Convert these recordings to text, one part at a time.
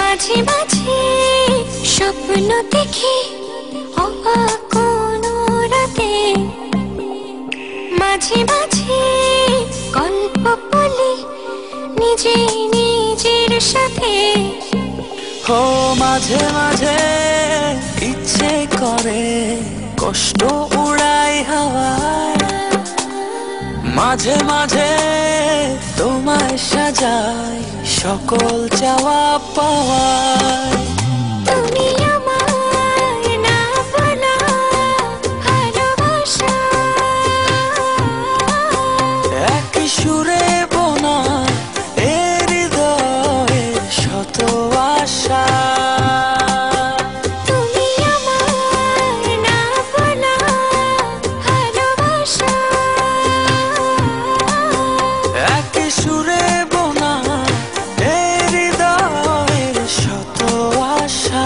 মাঝে মাঝে স্বপ্ন দেখি অবাক কোনো রাতে, মাঝে মাঝে গল্প বলি নিজে নিজের সাথে। ও মাঝে মাঝে ইচ্ছে করে কষ্ট উড়াই হাওয়ায়, মাঝে মাঝে তোমায় সাজাই সকল চাওয়া পাওয়ায়। তুমি আমার না বলা ভালোবাসা, এক সুরে বোনা এ হৃদয়ের শত আশা। তুমি আমার না বলা ভালোবাসা, এক সুরে বোনা এ হৃদয়ের শত আশা।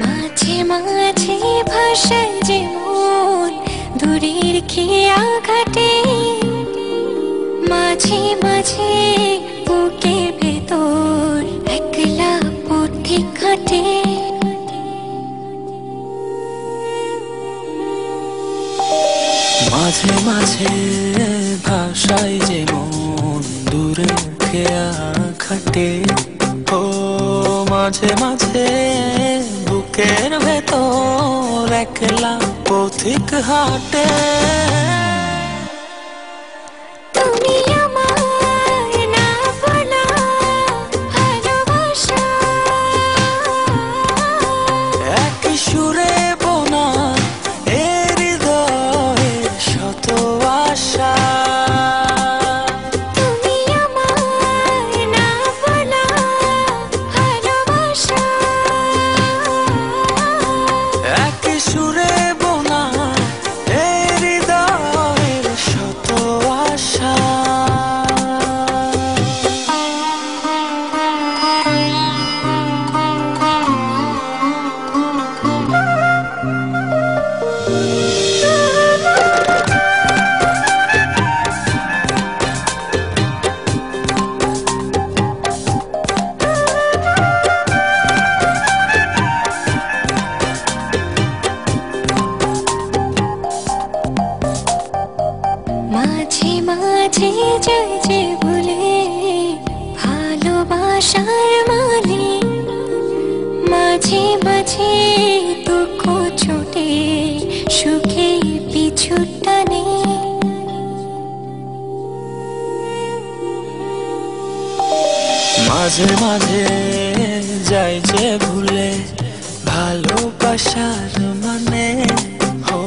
মাঝে মাঝে ভাষায় যে মন দূরের খেয়া ঘাটে, মাঝে মাঝে বুকের ভেতর একলা পথিক ঘাটে। মাঝে মাঝে ভাষায় যে মন দূরে খেয়া খাটে, ও মাঝে মাঝে বুকের ভেতর একলা পথিক হাটে। তুমি আমার না বলা ভালোবাসা, এক সুরে বোনা এ হৃদয়ের শত আশা। তুমি আমার না বলা ভালোবাসা, এক সুরে বোনা এ হৃদয়ের শত আশা। মাঝে মাঝে যায় যে ভুলে ভালোবাসার মানে, মাঝে মাঝে দুঃখ ছুটে সুখে পিছু টানে। মাঝে মাঝে যাই যে ভুলে ভালোবাসার মানে, ও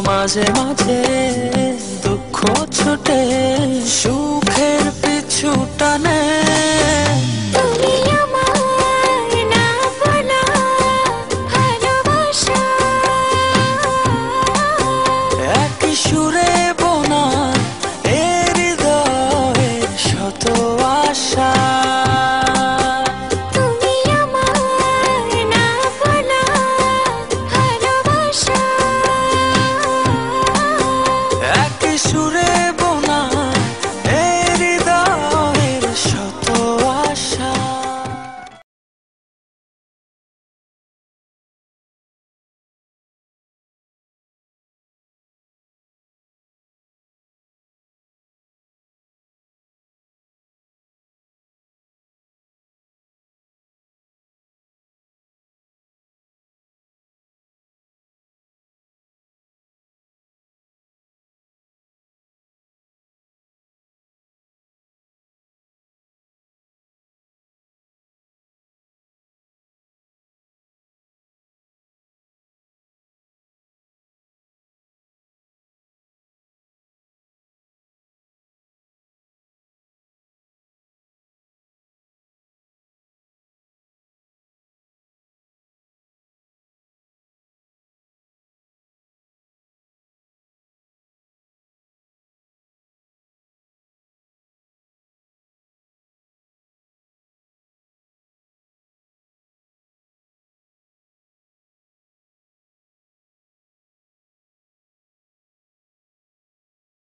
মাঝে মাঝে দুঃখ ছুটে সুখের পিছু টানে।